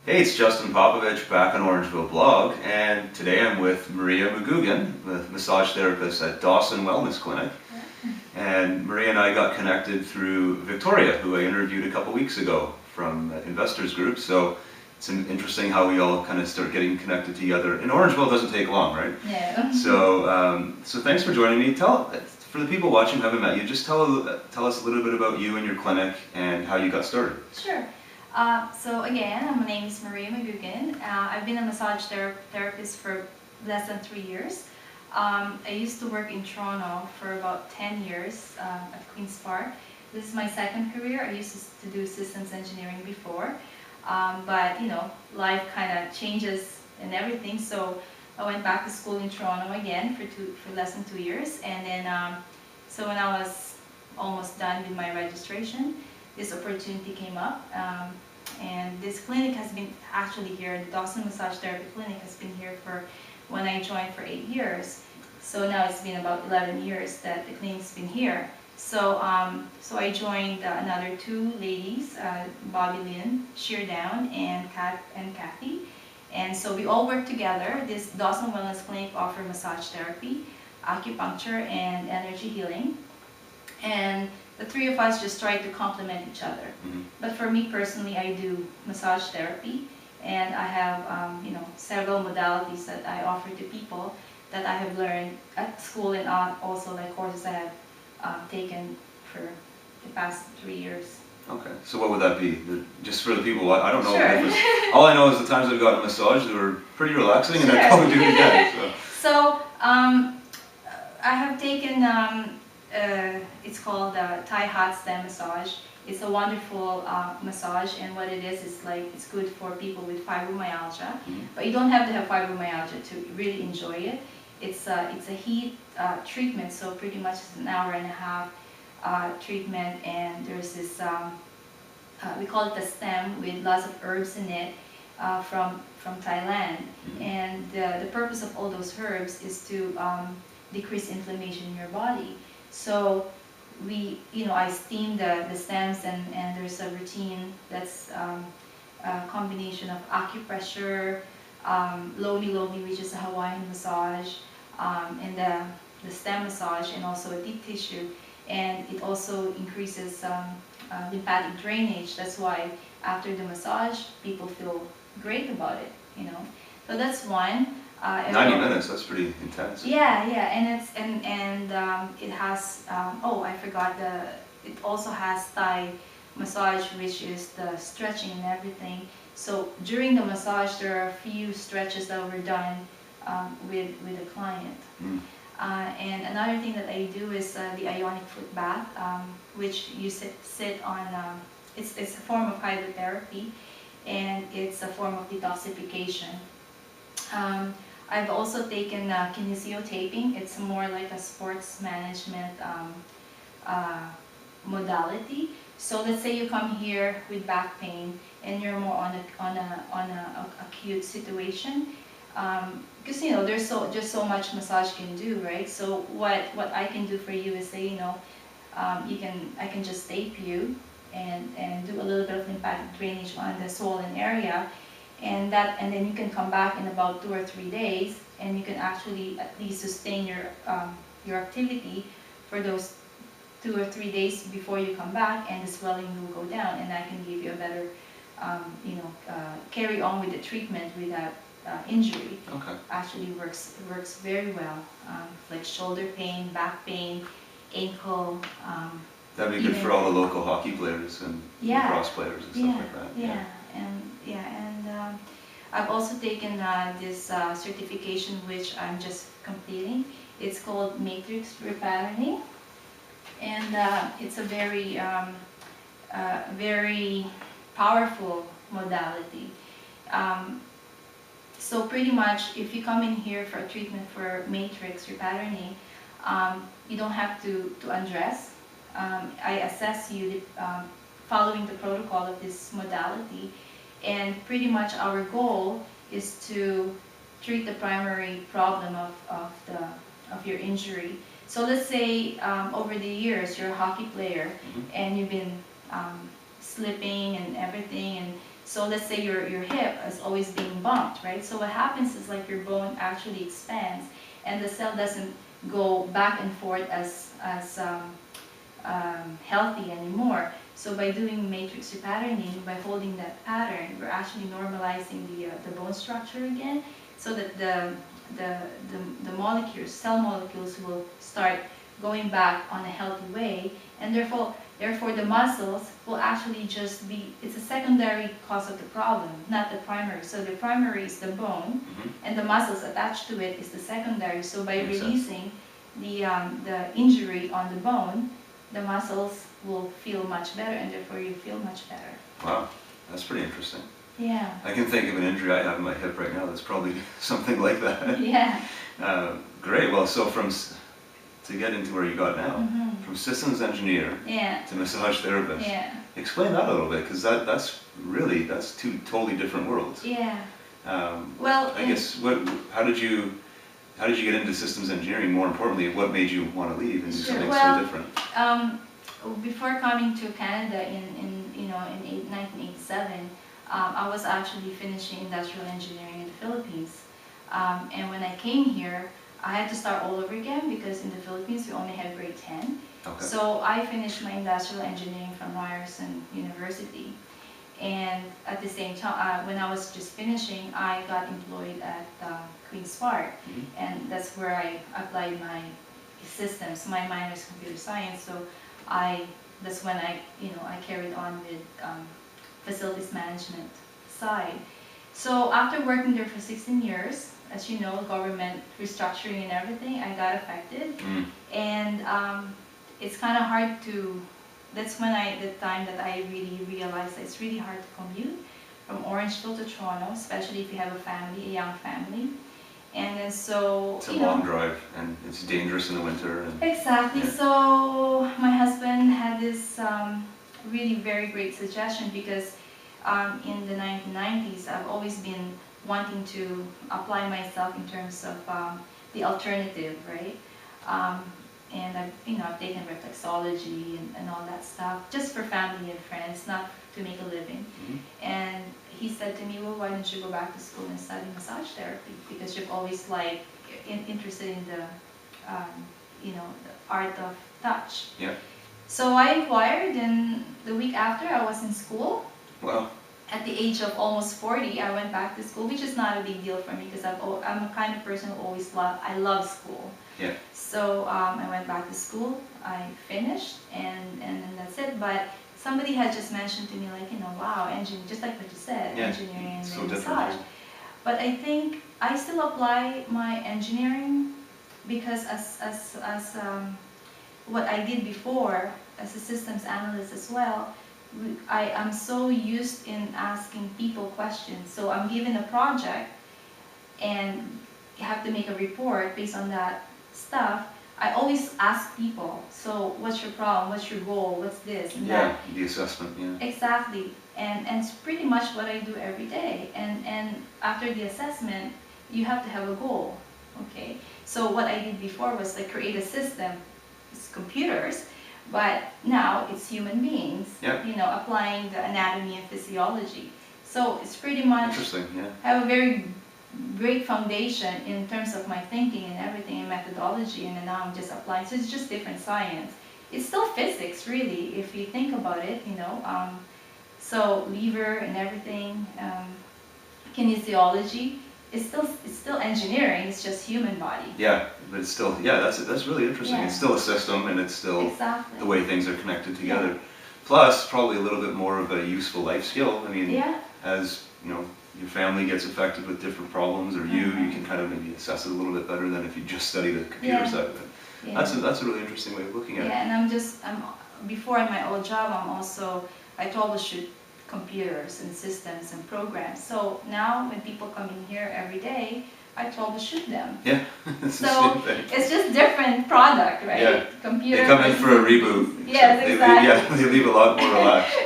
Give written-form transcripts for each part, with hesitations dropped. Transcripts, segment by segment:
Hey, it's Justin Popovich back on Orangeville blog, and today I'm with Maria McGugan, the massage therapist at Dawson Wellness Clinic. And Maria and I got connected through Victoria, who I interviewed a couple weeks ago from Investors Group. So it's interesting how we all kind of start getting connected together. And Orangeville doesn't take long, right? No. So thanks for joining me. For the people watching who haven't met you, just tell us a little bit about you and your clinic and how you got started. Sure. So again, my name is Maria McGugan. I've been a massage therapist for less than 3 years. I used to work in Toronto for about 10 years at Queen's Park. This is my second career. I used to do systems engineering before, but you know, life kind of changes and everything. So I went back to school in Toronto again for less than 2 years, and then so when I was almost done with my registration, this opportunity came up, and this clinic has been actually here. The Dawson Massage Therapy Clinic has been here for when I joined for 8 years. So now it's been about 11 years that the clinic's been here. So I joined another two ladies, Bobby Lynn Sheardown and Kathy. And so we all work together. This Dawson Wellness Clinic offers massage therapy, acupuncture, and energy healing. And the three of us just try to complement each other. Mm-hmm. But for me personally, I do massage therapy, and I have several modalities that I offer to people that I have learned at school, and also like courses I have taken for the past 3 years. Okay, so what would that be? Just for the people, I don't know. Sure. All I know is the times I've gotten a massage, they were pretty relaxing, and I'd probably do it again. So I have taken, it's called Thai hot stem massage. It's a wonderful massage, and what it is like it's good for people with fibromyalgia. Mm-hmm. But you don't have to have fibromyalgia to really enjoy it. It's a heat treatment, so pretty much it's an hour and a half treatment, and there's this we call it a stem with lots of herbs in it from Thailand. Mm-hmm. And the purpose of all those herbs is to decrease inflammation in your body. So I steam the stems, and there's a routine that's a combination of acupressure, lowly, which is a Hawaiian massage, and the stem massage, and also a deep tissue. And it also increases lymphatic drainage. That's why after the massage, people feel great about it, you know. So that's one. 90 minutes, that's pretty intense. Yeah, and it has, I forgot, it also has Thai massage, which is the stretching and everything. So during the massage, there are a few stretches that were done with the client. Mm. And another thing that I do is the ionic foot bath, which you sit on, it's a form of hydrotherapy, and it's a form of detoxification. I've also taken kinesiotaping. It's more like a sports management modality. So let's say you come here with back pain and you're more on a acute situation, because you know there's just so much massage can do, right? So what I can do for you is say, I can just tape you and do a little bit of lymphatic drainage on the swollen area. And then you can come back in about 2 or 3 days, and you can actually at least sustain your activity for those 2 or 3 days before you come back, and the swelling will go down, and I can give you a better, carry on with the treatment without injury. Okay. Actually works very well, like shoulder pain, back pain, ankle. That'd be good for all the local hockey players and lacrosse players and stuff like that. And I've also taken this certification, which I'm just completing. It's called Matrix Repatterning, and it's a very powerful modality. So pretty much, if you come in here for a treatment for matrix repatterning, you don't have to undress. I assess you following the protocol of this modality, and pretty much our goal is to treat the primary problem of your injury. So let's say over the years you're a hockey player, and you've been slipping and everything, and So let's say your hip is always being bumped, right? So what happens is like your bone actually expands and the cell doesn't go back and forth as healthy anymore. So by doing matrix repatterning, by holding that pattern, we're actually normalizing the bone structure again, so that the molecules, cell molecules, will start going back on a healthy way, and therefore the muscles will actually just be, it's a secondary cause of the problem, not the primary. So the primary is the bone, and the muscles attached to it is the secondary. So by releasing the injury on the bone, the muscles will feel much better, and therefore you feel much better. Wow, that's pretty interesting. Yeah. I can think of an injury I have in my hip right now that's probably something like that. Yeah. Great. Well, so to get into where you got now, from systems engineer to massage therapist. Yeah. Explain that a little bit, because that's two totally different worlds. Yeah. Well, I guess how did you get into systems engineering? More importantly, what made you want to leave and do something so different? Before coming to Canada in 1987, I was actually finishing industrial engineering in the Philippines, and when I came here, I had to start all over again because in the Philippines we only had grade 10. Okay. So I finished my industrial engineering from Ryerson University, and at the same time, when I was just finishing, I got employed at Queen's Park, and that's where I applied my systems. My minor is computer science, so that's when I carried on with facilities management side. So after working there for 16 years, as you know, government restructuring and everything, I got affected, and it's kind of hard to. That's when the time that I really realized that it's really hard to commute from Orangeville to Toronto, especially if you have a young family. And then so it's a long drive, and it's dangerous in the winter. Exactly. Yeah. So my husband had this really very great suggestion, because in the 1990s I've always been wanting to apply myself in terms of the alternative, right? And I've taken reflexology and all that stuff just for family and friends, not to make a living. And he said to me, well, why don't you go back to school and study massage therapy, because you've always interested in the the art of touch. Yeah. So I inquired, and the week after I was in school. Wow. At the age of almost 40, I went back to school, which is not a big deal for me because I'm a kind of person who always love school. Yeah. So I went back to school, I finished, and then that's it. But somebody had just mentioned to me, wow, engineering, just like what you said, engineering and so massage. But I think I still apply my engineering because as what I did before as a systems analyst as well, I am so used in asking people questions. So I'm given a project and you have to make a report based on that stuff. I always ask people, so what's your problem, what's your goal, what's this and that. The assessment, Exactly, and it's pretty much what I do every day. And after the assessment, you have to have a goal, okay? So what I did before was create a system, it's computers, but now it's human beings, applying the anatomy and physiology. So it's pretty much, interesting, have a very great foundation in terms of my thinking and everything and methodology, and then now I'm just applying. So it's just different science. It's still physics, really, if you think about it, So lever and everything, kinesiology. It's still engineering. It's just human body. Yeah, but it's still that's really interesting. Yeah. It's still a system, and it's still the way things are connected together. Yeah. Plus, probably a little bit more of a useful life skill. I mean, as your family gets affected with different problems, or you can kind of maybe assess it a little bit better than if you just study the computer side of it. Yeah. That's a really interesting way of looking at it. Yeah, and before in my old job, I troubleshoot computers and systems and programs. So now when people come in here every day, I troubleshoot them. Yeah, it's the same thing. It's just different product, right? Yeah. Computer. They come in for a reboot. Yes, exactly. They leave a lot more relaxed.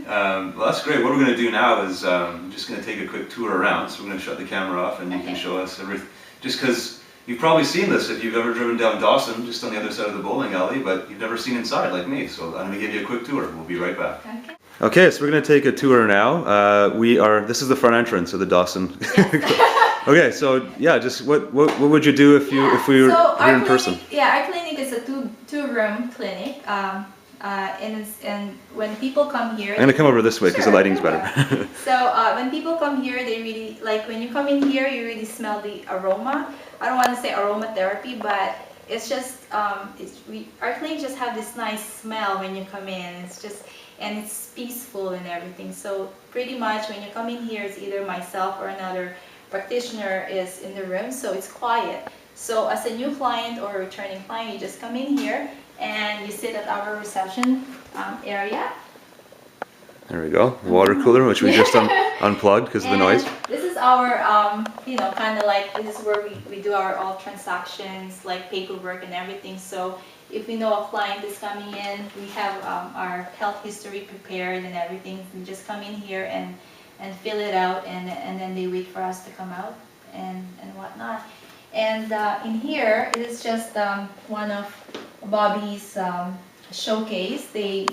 Well, that's great. What we're going to do now is I'm just going to take a quick tour around. So we're going to shut the camera off, and you can show us everything. Just because you've probably seen this if you've ever driven down Dawson, just on the other side of the bowling alley, but you've never seen inside like me. So I'm going to give you a quick tour. We'll be right back. Okay. Okay, so we're going to take a tour now. This is the front entrance of the Dawson. Okay, so yeah, just what would you do if we were here in person? Yeah, our clinic is a two-room clinic. And when people come here, I'm going to come over this way because the lighting's better. So when people come here, they really like when you come in here, you really smell the aroma. I don't want to say aromatherapy, but it's just our clinic just have this nice smell when you come in. And it's peaceful and everything. So pretty much when you come in here, it's either myself or another practitioner is in the room, so it's quiet. So as a new client or a returning client, you just come in here and you sit at our reception area. There we go, water cooler, which we just unplugged because of the noise. This is our, kind of like, this is where we do all transactions, like paperwork and everything. So if we know a client is coming in, we have our health history prepared and everything. We just come in here and fill it out, and then they wait for us to come out and whatnot. And in here, it is just one of Bobby's showcase. They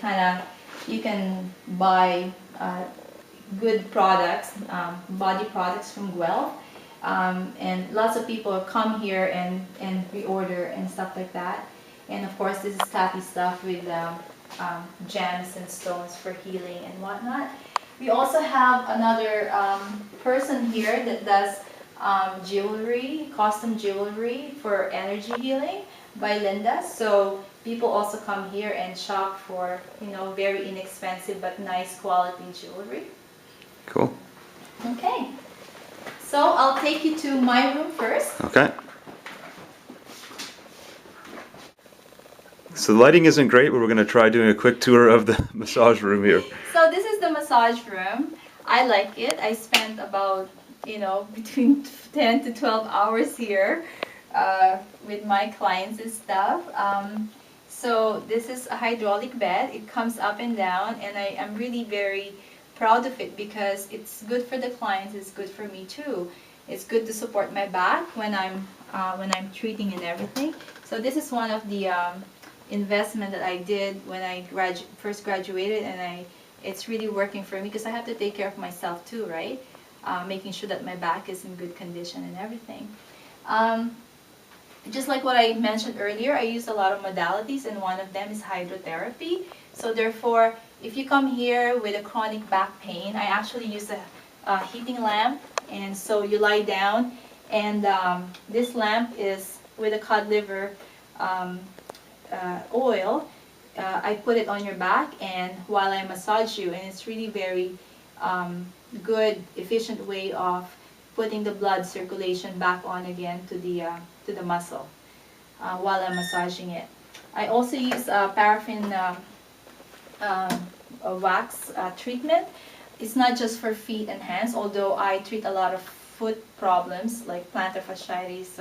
kind of, you can buy good products, body products from Guelph. And lots of people come here and reorder and stuff like that. And of course, this is Kathy's stuff with gems and stones for healing and whatnot. We also have another person here that does jewelry, custom jewelry for energy healing by Linda. So people also come here and shop for, very inexpensive but nice quality jewelry. Cool. Okay. So I'll take you to my room first. Okay. So the lighting isn't great, but we're going to try doing a quick tour of the massage room here. So this is the massage room. I like it. I spent about, between 10 to 12 hours here with my clients and stuff. So this is a hydraulic bed. It comes up and down, and I am really very proud of it because it's good for the clients. It's good for me too. It's good to support my back when I'm treating and everything. So this is one of the investment that I did when I first graduated, and it's really working for me because I have to take care of myself too, right? Making sure that my back is in good condition and everything. Just like what I mentioned earlier, I use a lot of modalities, and one of them is hydrotherapy. So therefore, if you come here with a chronic back pain, I actually use a heating lamp, and so you lie down, and this lamp is with a cod liver oil. I put it on your back, and while I massage you, and it's really very good, efficient way of putting the blood circulation back on again to the muscle while I'm massaging it. I also use paraffin wax treatment. It's not just for feet and hands, although I treat a lot of foot problems like plantar fasciitis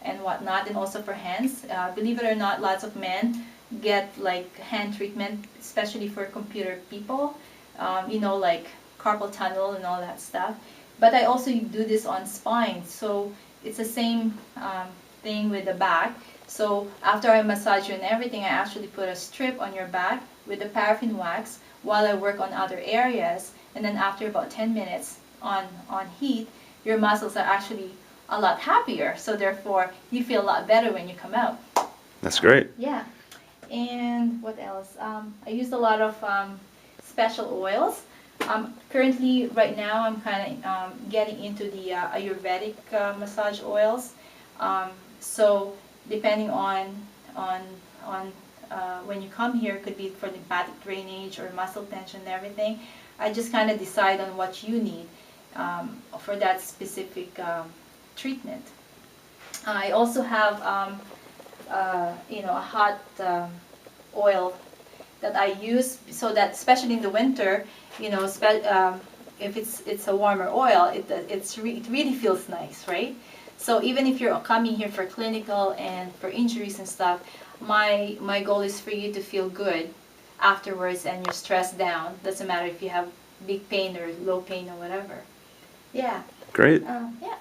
and whatnot, and also for hands. Believe it or not, lots of men get like hand treatment, especially for computer people, like carpal tunnel and all that stuff. But I also do this on spine, so it's the same thing with the back. So after I massage you and everything, I actually put a strip on your back with the paraffin wax while I work on other areas. And then after about 10 minutes on heat, your muscles are actually a lot happier. So therefore, you feel a lot better when you come out. That's great. Yeah. And what else? I used a lot of special oils. Currently, right now, I'm kind of getting into the Ayurvedic massage oils. So depending on when you come here, could be for lymphatic drainage or muscle tension and everything. I just kind of decide on what you need for that specific treatment. I also have a hot oil that I use so that, especially in the winter, if it's a warmer oil, it really feels nice, right? So even if you're coming here for clinical and for injuries and stuff, my goal is for you to feel good afterwards and you're stressed down. Doesn't matter if you have big pain or low pain or whatever. Yeah. Great. Yeah.